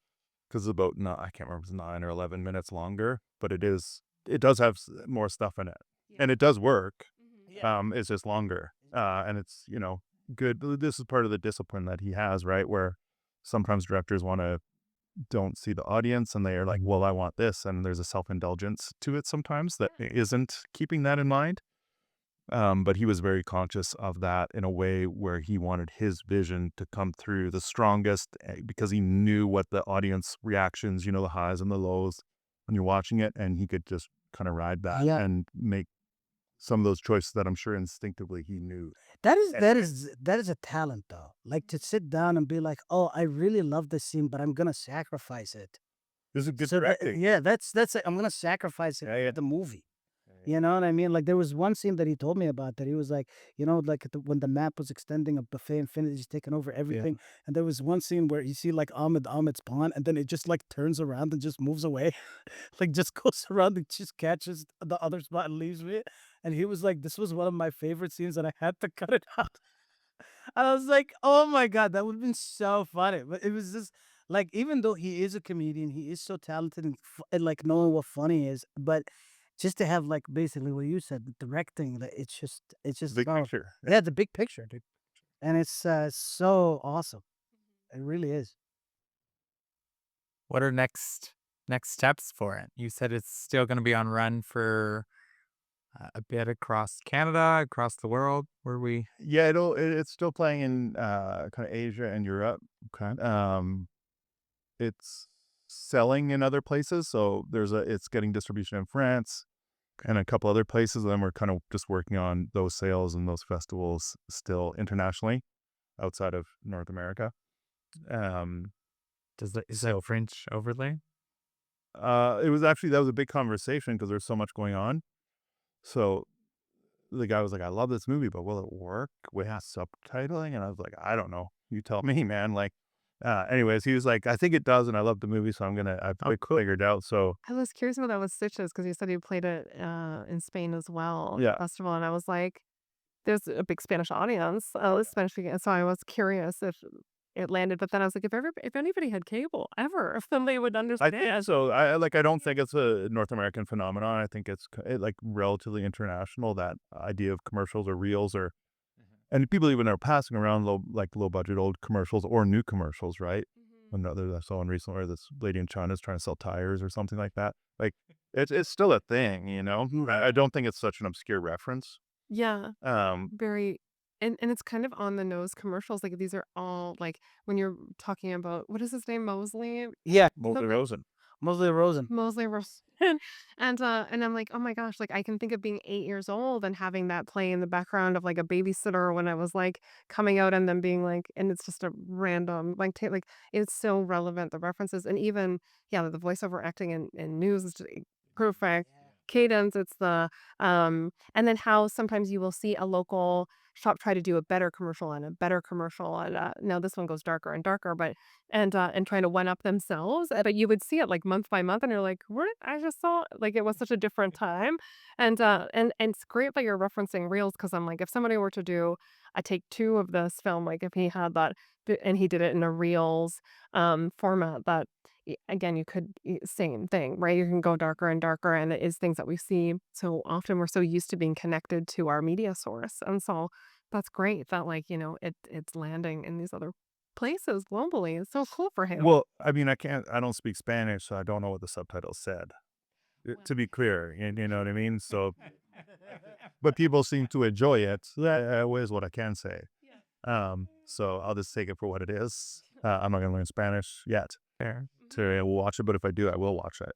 because about no, I can't remember if it's 9 or 11 minutes longer, but it does have more stuff in it, and it does work. It's just longer, and it's good. This is part of the discipline that he has, right? Where sometimes directors don't see the audience, and they are like, "Well, I want this," and there's a self-indulgence to it sometimes that isn't keeping that in mind. But he was very conscious of that in a way where he wanted his vision to come through the strongest because he knew what the audience reactions, the highs and the lows when you're watching it, and he could just kind of ride that Yeah. and make some of those choices that I'm sure instinctively he knew. That is a talent though. Like to sit down and be like, "Oh, I really love this scene, but I'm gonna sacrifice it." This is good So directing. yeah, that's it. I'm gonna sacrifice it Yeah, yeah. for the movie. Yeah. You know what I mean? Like there was one scene that he told me about that he was like, like when the map was extending a buffet infinity's taking over everything, and there was one scene where you see like Ahmed's pawn, and then it just like turns around and just moves away, like just goes around and just catches the other spot and leaves me. And he was like, "This was one of my favorite scenes, and I had to cut it out." And I was like, "Oh my god, that would have been so funny." But it was just like, even though he is a comedian, he is so talented and like knowing what funny is, but just to have like basically what you said, the directing, like it's just Big oh, picture. yeah, the big picture, dude, and it's so awesome. It really is. What are next steps for it? You said it's still going to be on run for a bit across Canada, across the world. Where we? Yeah, it's still playing in kind of Asia and Europe. Okay. It's selling in other places, so it's getting distribution in France and a couple other places, and then we're kind of just working on those sales and those festivals still internationally outside of North America. Is that French overlay? It was actually that was a big conversation because there's so much going on. So the guy was like, "I love this movie, but will it work with subtitling?" And I was like, "I don't know. You tell me, man." Like, anyways, he was like, "I think it does, and I love the movie, so I've figured out." So I was curious about that with Stitches because you said you played it in Spain as well, yeah, festival, and I was like, there's a big Spanish audience, Spanish speaking, so I was curious if it landed. But then I was like, if anybody had cable ever, then they would I understand. think so. I don't think it's a North American phenomenon. I think it's like relatively international. That idea of commercials or reels or and people even are passing around low budget old commercials or new commercials, right? Another I saw one recently where this lady in China is trying to sell tires or something like that. Like it's still a thing, I don't think it's such an obscure reference. Yeah, Um, very. And it's kind of on the nose commercials. Like these are all like when you're talking about what is his name, Mosley? Yeah, Mulder Rosen. Mostly Rosen. Mostly Rosen. And I'm like, oh my gosh, like I can think of being 8 years old and having that play in the background of like a babysitter when I was like coming out and then being like, and it's just a random like like it's so relevant, the references and even yeah, the voiceover acting and news is just perfect. Cadence, it's the and then how sometimes you will see a local shop try to do a better commercial and a better commercial and now this one goes darker and darker, but and trying to one up themselves. But you would see it like month by month, and you're like, "What? I just saw like it was such a different time." And it's great that you're referencing reels because I'm like, if somebody were to do a take two of this film, like if he had that and he did it in a reels format, that again you could same thing, right? You can go darker and darker, and it is things that we see so often. We're so used to being connected to our media source, and so that's great that like it's landing in these other places globally. It's so cool for him. Well, I mean, I don't speak Spanish, so I don't know what the subtitles said. To be clear, you know what I mean? So, but people seem to enjoy it. That is what I can say. So I'll just take it for what it is. I'm not gonna learn Spanish yet Fair. to watch it, but if I do, I will watch it.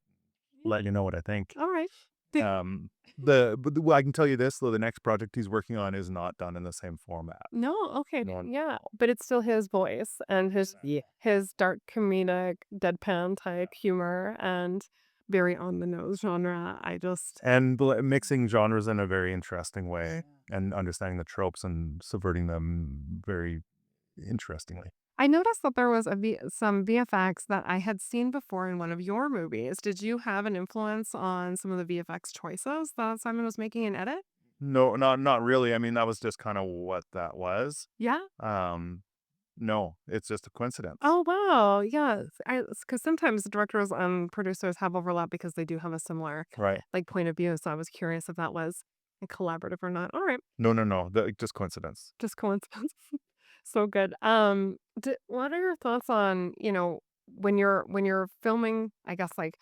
Let you know what I think. All right. Um, well, I can tell you this though: the next project he's working on is not done in the same format. No, okay. No, Yeah, but it's still his voice and Yeah. his dark comedic deadpan type humor and very on the nose genre. I just and mixing genres in a very interesting way, and understanding the tropes and subverting them very interestingly. I noticed that there was some VFX that I had seen before in one of your movies. Did you have an influence on some of the VFX choices that Simon was making in edit? No, not really. I mean, that was just kind of what that was. Yeah. Um, no, it's just a coincidence. Oh, wow. Yeah. Because sometimes directors and producers have overlap because they do have a similar Right. like point of view. So I was curious if that was a collaborative or not. All right. No. Just coincidence. Just coincidence. So good. What are your thoughts on, when you're filming, I guess like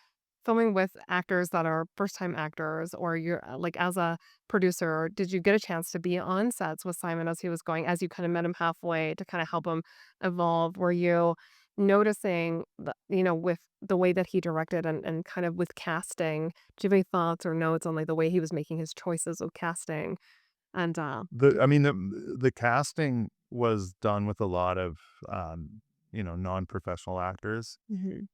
filming with actors that are first time actors or you're like as a producer, did you get a chance to be on sets with Simon as he was going, as you kind of met him halfway to kind of help him evolve? Were you noticing with the way that he directed and kind of with casting, do you have any thoughts or notes on like the way he was making his choices of casting? And I mean, the casting was done with a lot of, non-professional actors. Mhm.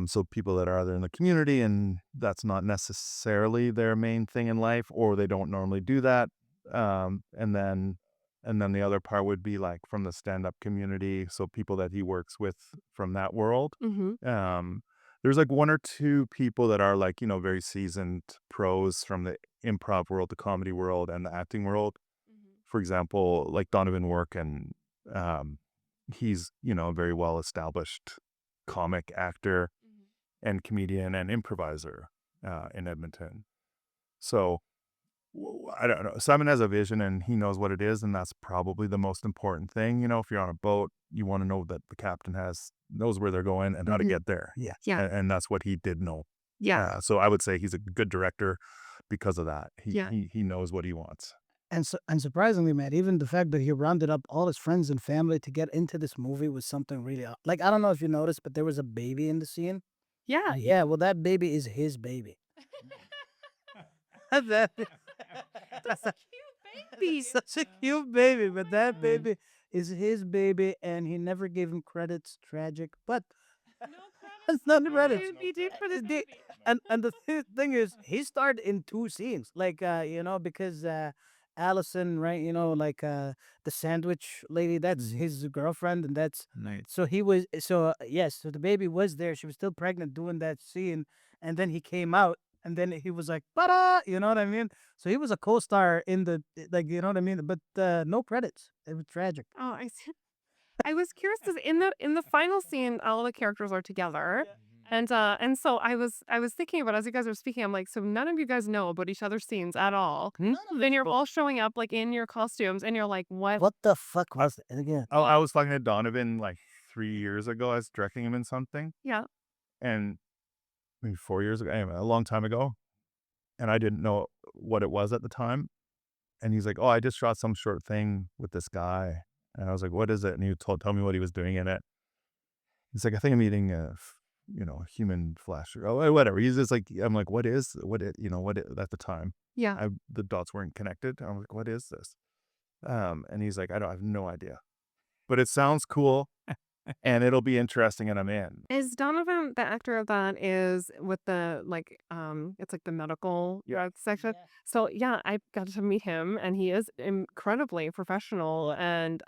So people that are either in the community and that's not necessarily their main thing in life, or they don't normally do that. Um, and then, and then the other part would be like from the stand-up community. So people that he works with from that world. Mhm. Um, there's like one or two people that are like, very seasoned pros from the improv world, the comedy world, and the acting world. Mhm. For example, like Donovan Work, and um, he's, a very well established comic actor Mhm. and comedian and improviser in Edmonton. So I don't know. Simon has a vision and he knows what it is, and that's probably the most important thing. If you're on a boat, you want to know that the captain knows where they're going and how to Mhm. get there. Yeah, Yeah. and that's what he did know. Yeah. So I would say he's a good director because of that. He Yeah. he he knows what he wants. And surprisingly, Matt, even the fact that he rounded up all his friends and family to get into this movie was something really like I don't know if you noticed, but there was a baby in the scene. Yeah. Yeah, well, that baby is his baby. That That's a cute baby. such a cute baby, but that Mm. baby is his baby, and he never gave him credits. Tragic, but No it's credits. not the credits. He did for the The- baby. and the thing is, he starred in two scenes, like because Allison, right? Like the sandwich lady, that's his girlfriend, and that's Nice. so he was so yes, so the baby was there. She was still pregnant doing that scene, and then he came out, and then he was like, "Para!" You know what I mean? So he was a co-star in the like, you know what I mean? But no credits. It was tragic. Oh, I see. I was curious because in the final scene, all the characters are together. And so I was thinking about as you guys were speaking, I'm like, so none of you guys know about each other's scenes at all. None of Then us you're know. all showing up like in your costumes and you're like, what? What the fuck was it? And again, I was talking to Donovan like 3 years ago. I was directing him in something, Yeah. and maybe 4 years ago, anyway, a long time ago, and I didn't know what it was at the time. And he's like, "Oh, I just shot some short thing with this guy." And I was like, "What is it?" And he told tell me what he was doing in it. He's like, "I think I'm eating human flesh or whatever. He's just like, I'm like, what is at the time? Yeah. The dots weren't connected. I'm like, what is this? And he's like, I have no idea, but it sounds cool and it'll be interesting, and I'm in. Is Donovan the actor of that is with the it's like the medical section? Yeah. So yeah, I got to meet him and he is incredibly professional and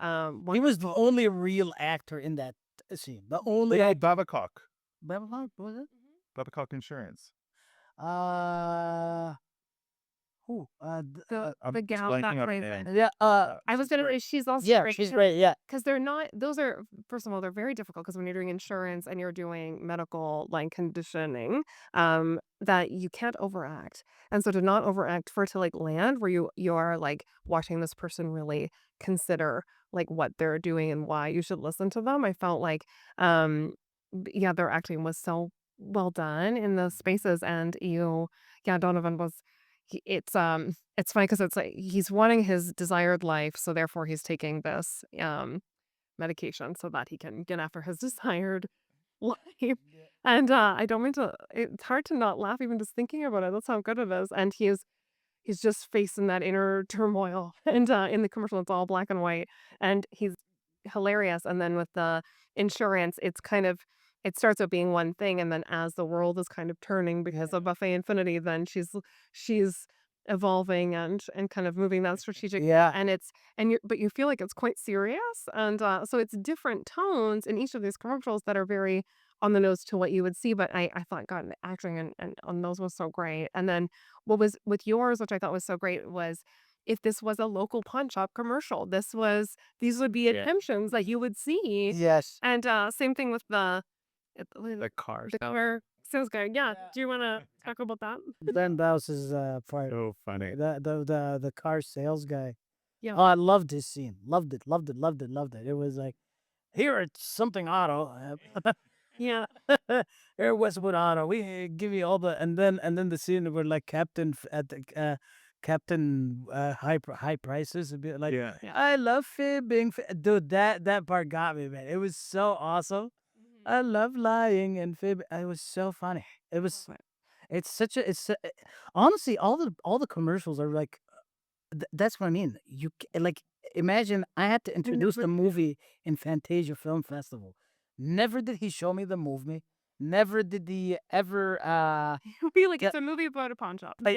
He was the only real actor in that scene. The only Yeah, Babcock. Babylon, what was it? Babcock Insurance. Uh, who? I'm the gal blanking that on plays names. it. Yeah. I was gonna say she's also Yeah, great she's great. Yeah. because they're not those are first of all they're very difficult because when you're doing insurance and you're doing medical like conditioning that you can't overact, and so to not overact for it to like land where you are like watching this person really consider like what they're doing and why you should listen to them. I felt like yeah, their acting was so well done in those spaces, and yeah, Donovan was it's funny because it's like he's wanting his desired life, so therefore he's taking this medication so that he can get after his desired life. And I don't mean to it's hard to not laugh even just thinking about it. That's how good it is. And he's just facing that inner turmoil. And in the commercial it's all black and white. And he's hilarious. And then with the insurance, it's kind of it starts out being one thing, and then as the world is kind of turning because of Buffet Infinity, then she's evolving and kind of moving that strategic Yeah. and it's and you but you feel like it's quite serious and so it's different tones in each of these commercials that are very on the nose to what you would see, but I thought God the acting and on those was so great. And then what was with yours, which I thought was so great, was if this was a local pawn shop commercial, these would be attentions that you would see. Yes. And same thing with The cars. the car sales guy. Yeah. Do you want to talk about that? Glenn Bouse's part. So funny. The car sales guy. Yeah. Oh, I loved his scene. Loved it. Loved it. Loved it. Loved it. It was like, here at something auto. Yeah. Here at Westwood Auto, we give you all the and then the scene where like Captain at the Captain high prices would be like, Yeah. I love fibbing, dude. That part got me, man. It was so awesome. I love lying and fibbing. It was so funny. It was. It's such a. Honestly, all the commercials are like. That's what I mean. Like imagine I had to introduce the movie in Fantasia Film Festival. Never did he show me the movie. Never did he ever. It'll be like Yeah. it's a movie about a pawn shop. No.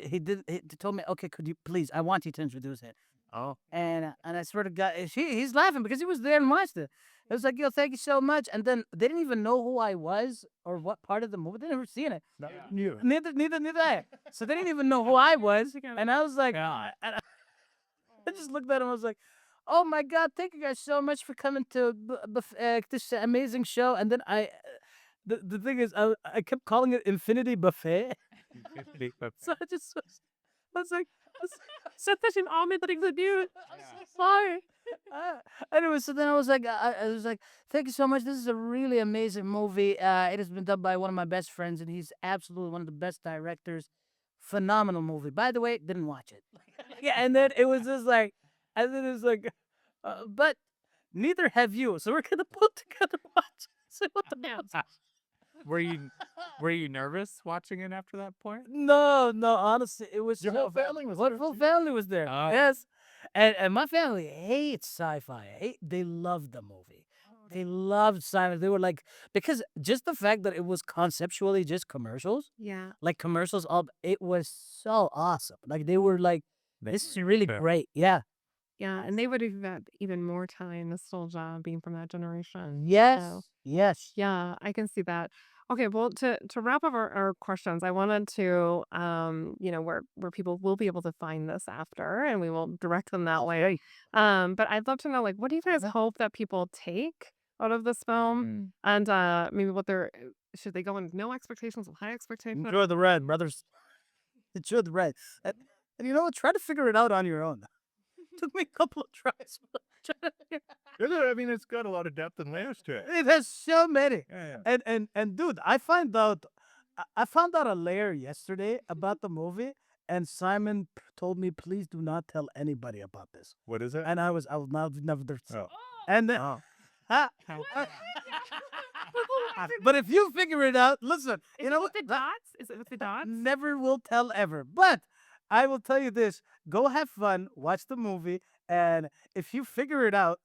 He did. He told me, okay, could you please? I want you to introduce it. Oh. And I swear to God, he's laughing because he was there and watched it. It was like, yo, thank you so much. And then they didn't even know who I was or what part of the movie. They never seen it. You. Neither I. So they didn't even know who I was. And I was like, Yeah. and I just looked at him. I was like, oh my God, thank you guys so much for coming to this amazing show. And then the thing is, I kept calling it Infinity Buffet. So I was like, Zet dat in Ahmed dat ik dat doe. sorry. Anyway, so then I was like, I was like, thank you so much. This is a really amazing movie. It has been done by one of my best friends, and he's absolutely one of the best directors. Phenomenal movie. By the way, didn't watch it. Yeah, and then it was just like, and then it was like, but neither have you. So we're gonna put together watch. So what the hell? Were you nervous watching it after that point? No, honestly, it was Your so whole family was What there, whole too? family was there. Oh. Yes. And my family hates sci-fi. They loved the movie. They loved Simon. They were like, because just the fact that it was conceptually just commercials, Yeah. like commercials, it was so awesome. Like they were like, this is really Yeah. great. Yeah. Yeah. And they would have had even more time nostalgia being from that generation. Yes. So, Yes. yeah, I can see that. Okay, well, to wrap up our questions, I wanted to, where people will be able to find this after, and we will direct them that way. But I'd love to know, like, what do you guys hope that people take out of this film, and maybe what they're should they go in with no expectations, with high expectations? Enjoy the red, brothers. Enjoy the red. And you know what? Try to figure it out on your own. Took me a couple of tries. I mean, it's got a lot of depth and layers to it. It has so many. Yeah. And dude, I found out a layer yesterday about the movie, and Simon told me, please do not tell anybody about this. What is it? And I will now never. Oh. And then, Oh. But if you figure it out, listen, Is you it know with what? the dots? Is it with the dots? Never will tell ever. But I will tell you this: go have fun, watch the movie, and if you figure it out,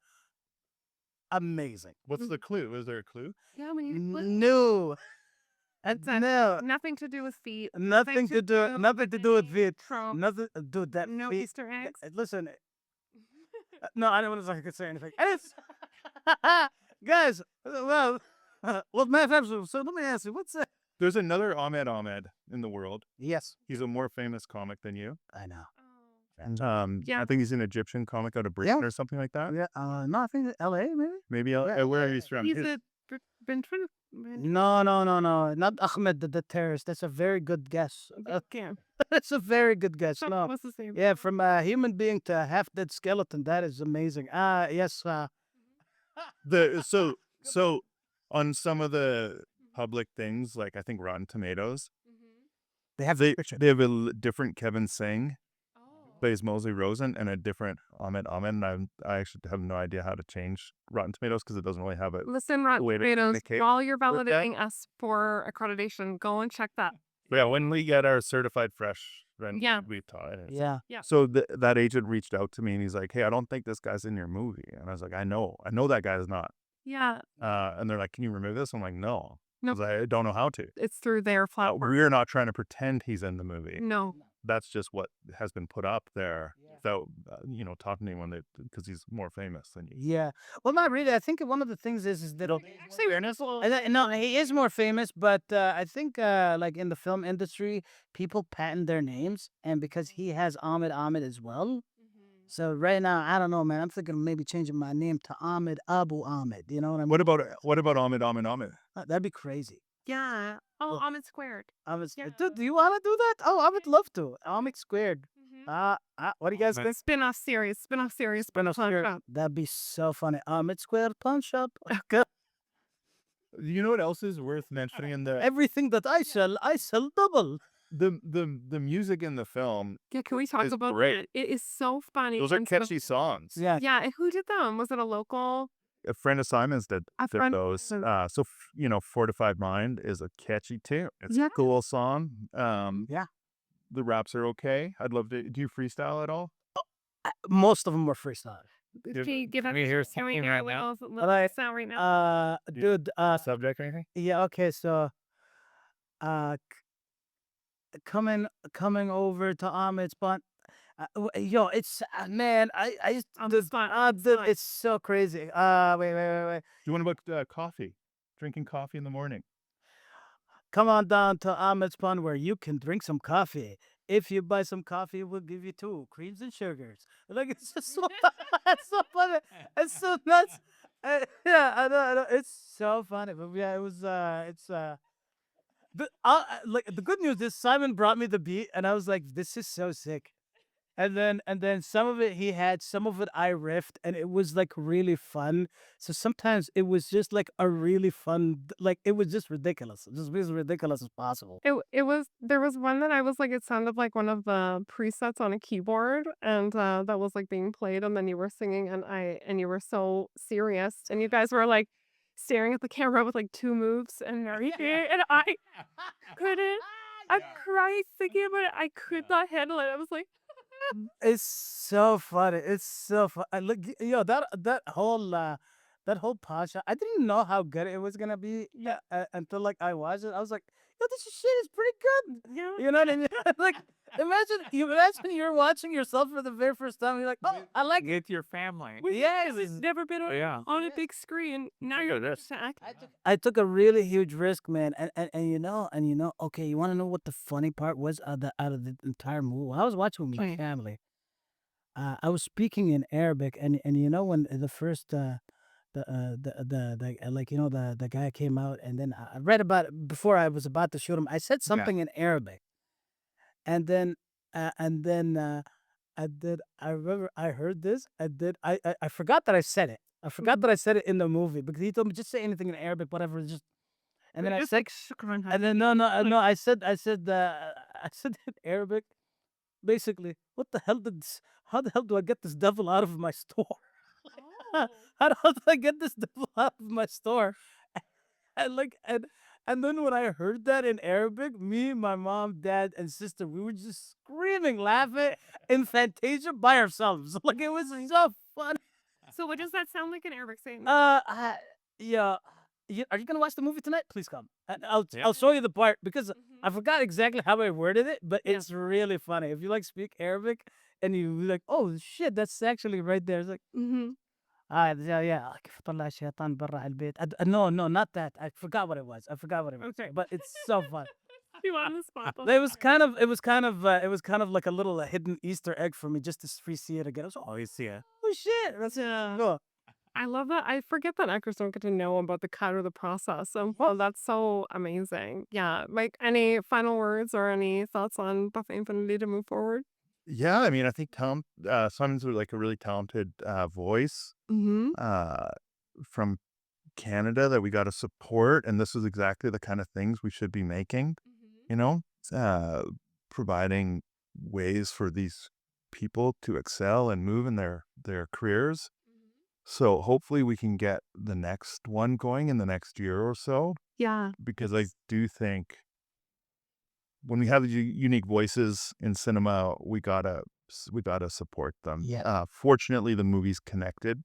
amazing. What's the clue? Is there a clue? Yeah, when you No, It's no, nothing to do with feet. nothing to do, nothing to do with any it. tropes, Nothing, dude. That no feet. Easter eggs. Listen, no, I don't want to say anything. And it's, guys. Well, well, so let me ask you, what's that? There's another Ahmed Ahmed in the world. Yes, He's a more famous comic than you. I know. Yeah. I think he's an Egyptian comic out of Britain or something like that. Yeah, no, I think L.A. maybe. Maybe Yeah. where he's from. He's a ventriloquist. No, not Ahmed the terrorist. That's a very good guess. Yeah. That's a very good guess. Something No, was the same. yeah, from a human being to a half dead skeleton. That is amazing. Yes. So on some of the public things, like I think Rotten Tomatoes, They have they picture. they have a different Kevin Singh Oh. plays Mosley Rosen and a different Ahmed Ahmed, and I actually have no idea how to change Rotten Tomatoes because it doesn't really have it. Listen, Rotten way to Tomatoes, communicate while you're with that. validating us for accreditation, go and check that. But yeah, when we get our certified fresh, then Yeah. we taught it. Yeah. So that agent reached out to me and he's like, "Hey, I don't think this guy's in your movie," and I was like, I know that guy is not." Yeah. And they're like, "Can you remove this?" I'm like, "No," Nope. because I don't know how to. It's through their platform. We're not trying to pretend he's in the movie. No. That's just what has been put up there without, talking to anyone because he's more famous than you. Yeah. Well, not really. I think one of the things is that Actually, fairness. no, he is more famous, but I think like in the film industry, people patent their names, and because he has Ahmed Ahmed as well. So right now, I don't know, man. I'm thinking of maybe changing my name to Ahmed Abu Ahmed. You know what I mean? What about Ahmed Ahmed Ahmed? That'd be crazy. Yeah. Oh, Well, Ahmed squared. Dude, do you want to do that? Oh, I would love to. Ahmed squared. What do you guys think? Spin-off series. Spin-off series. Spin-off Punch series. Up. That'd be so funny. Ahmed squared punch up. Okay. You know what else is worth mentioning in the Everything that I sell double. the music in the film? Yeah, can we talk It's about great. that? It is so funny. Those are and so- catchy songs. Yeah. Yeah, and who did them? Was it a local? A friend of Simon's did friend- those. So Fortified Mind is a catchy tune. It's Yeah. a cool song. Yeah. The raps are okay. I'd love to. Do you freestyle at all? Most of them were freestyle. Give- Give can we hear can we something hear right a now? little Alright, sound right now? Dude, Subject or anything? yeah, okay, so coming over to Ahmed's spot. Yo, it's man, I On the spot. dude, it's so crazy. Wait. Do you want about coffee? Drinking coffee in the morning. Come on down to Ahmed's Pond where you can drink some coffee. If you buy some coffee, we'll give you 2 creams and sugars. Like it's just so, it's so funny. It's so nuts. Yeah, I know. It's so funny. But yeah, it was. Like the good news is Simon brought me the beat, and I was like, "This is so sick." And then some of it he had, some of it I riffed, and it was like really fun. So sometimes it was just like a really fun, like it was just ridiculous, just as ridiculous as possible. There was one that I was like, it sounded like one of the presets on a keyboard, and that was like being played, and then you were singing, and you were so serious, and you guys were like staring at the camera with like 2 moves and everything, and I couldn't. I cried thinking about it. I could not handle it. I was like, It's so funny. It's so fun. Look, yo, that whole pasha. I didn't know how good it was gonna be until like I watched it. I was like, yo, this shit is pretty good. yeah. You know what I mean? Like, imagine you're watching yourself for the very first time. You're like, oh, I like it. With your family. Yes. It's never been Yeah. on a big screen. Now you're this. I took a really huge risk, man. And okay, you want to know what the funny part was out of the entire movie? When I was watching with my Right. family. I was speaking in Arabic, and when the first the guy came out, and then I read about it before I was about to shoot him. I said something in Arabic, and then I remember I heard this. I forgot that I said it. I forgot that I said it in the movie because he told me just say anything in Arabic, whatever, just. And then I said, and then no, I said I said in Arabic. Basically, how the hell do I get this devil out of my store? Oh. how do I get this devil out of my store? And like and then when I heard that in Arabic, me, my mom, dad, and sister, we were just screaming, laughing in Fantasia by ourselves. Like it was so fun. So what does that sound like in Arabic saying? Yeah. Are you gonna watch the movie tonight? Please come. I'll Yeah. I'll show you the part because I Mhm. forgot exactly how I worded it, but Yeah. it's really funny. If you like speak Arabic and you like, oh shit, that's actually right there. It's like, Mhm. yeah. كيف طلع الشيطان برا البيت. No, not that. I forgot what it was. Okay. But it's so fun. You on the spot. It was kind of like a little hidden Easter egg for me just to see it again. I was like, Oh, you see it. oh shit, that's Yeah. cool. I love that. I forget that actors don't get to know about the cut or the process. So, well, that's so amazing. Yeah. Mike, any final words or any thoughts on Buffy Infinity to move forward? Yeah, I mean, I think Simon's like a really talented voice Mm-hmm. uh, from Canada that we got to support, and this is exactly the kind of things we should be making. You know, uh, providing ways for these people to excel and move in their careers. So hopefully we can get the next one going in the next year or so, Yeah. because I do think when we have unique voices in cinema, we gotta support them. Yeah. Fortunately, the movie's connected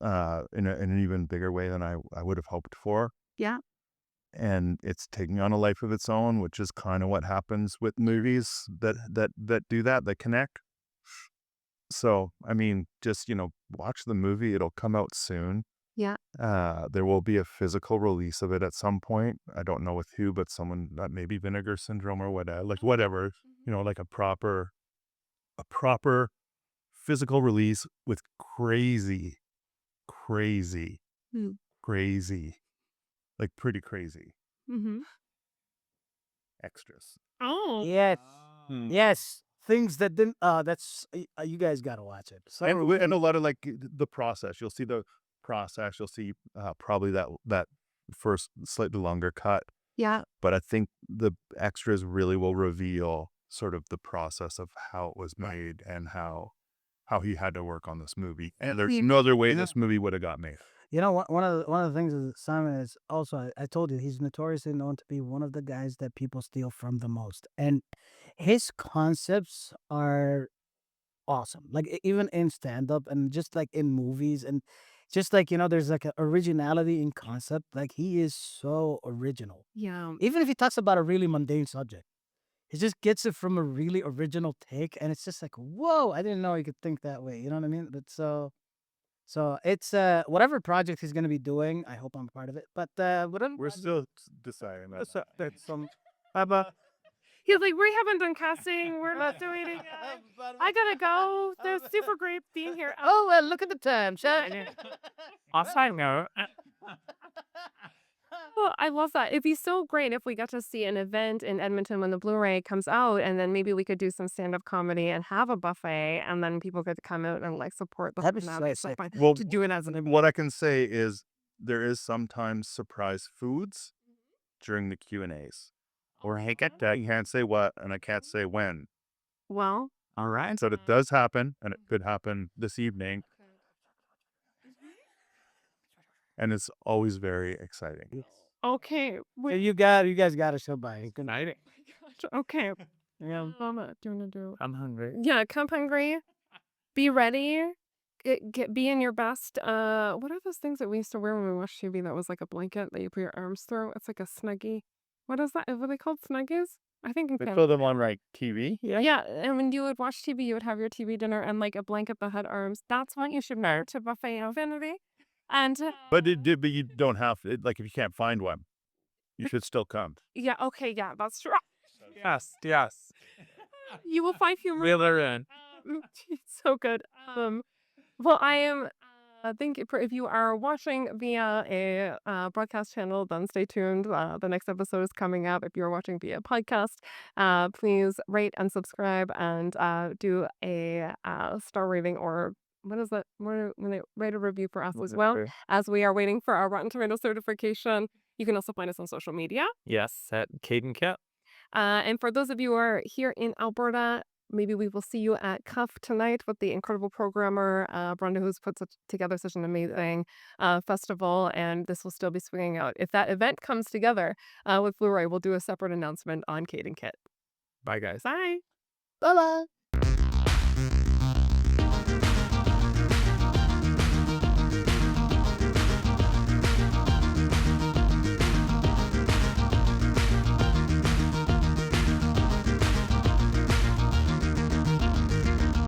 Mm-hmm. in an even bigger way than I would have hoped for, Yeah. and it's taking on a life of its own, which is kind of what happens with movies that do that connect. So, I mean, just watch the movie; it'll come out soon. Yeah. There will be a physical release of it at some point. I don't know with who, but someone, maybe Vinegar Syndrome or whatever, like whatever, like a proper physical release with crazy, crazy, Mm. crazy, like pretty crazy Mm-hmm. extras. Oh. Yes. Hmm. Yes. Things that didn't. That's you guys gotta watch it. So And a lot of like the process. You'll see the process. You'll see probably that first slightly longer cut. Yeah. But I think the extras really will reveal sort of the process of how it was made and how he had to work on this movie. And there's no other way this movie would have got made. one of the things is Simon is also I told you he's notoriously known to be one of the guys that people steal from the most, and his concepts are awesome. Like even in stand up and just like in movies and just like there's like an originality in concept. Like he is so original. Yeah. Even if he talks about a really mundane subject, he just gets it from a really original take, and it's just like, whoa! I didn't know he could think that way. You know what I mean? But so it's whatever project he's gonna be doing. I hope I'm part of it. But whatever. We're still deciding that. That's some. But He's like, we haven't done casting. We're not doing it yet. I gotta go. They're super great being here. oh well, look at the time, shall Also, no. Well, I love that. It'd be so great if we got to see an event in Edmonton when the Blu-ray comes out, and then maybe we could do some stand-up comedy and have a buffet, and then people could come out and like support the That'd be film. so That'd be so sick. fun Well, to do it as an what I can say is there is sometimes surprise foods during the Q&As. Or I get that. You can't say what, and I can't say when. well. All right. So it does happen, and it could happen this evening, and it's always very exciting. Okay. Wait. You guys got to show by. Good night. Okay. Yeah. Mama, do you want to do? I'm hungry. Yeah, come hungry. Be ready. Be in your best. What are those things that we used to wear when we watched TV? That was like a blanket that you put your arms through. It's like a snuggie. What is that? What are they called? Snuggies? I think in They Canada. show them on like TV. Yeah, and when you would watch TV, you would have your TV dinner and like a blanket that had arms. That's what you should wear to Buffet Infinity. And But you don't have like if you can't find one, you should still come. yeah, okay, yeah, that's true. Yes, yes. You will find humor. Reel her in. It's so good. Well, I am. Thank you for if you are watching via a broadcast channel, then stay tuned. The next episode is coming up. If you're watching via podcast, please rate and subscribe and do a star rating or what is that? When they write a review for us as well. As we are waiting for our Rotten Tomato certification, you can also find us on social media. Yes, at Cade and Kit. And for those of you who are here in Alberta, maybe we will see you at Cuff tonight with the incredible programmer, Brenda, who's put together such an amazing festival, and this will still be swinging out. If that event comes together with Blu-ray, we'll do a separate announcement on Cade and Kit. Bye, guys. Bye. Bye bye.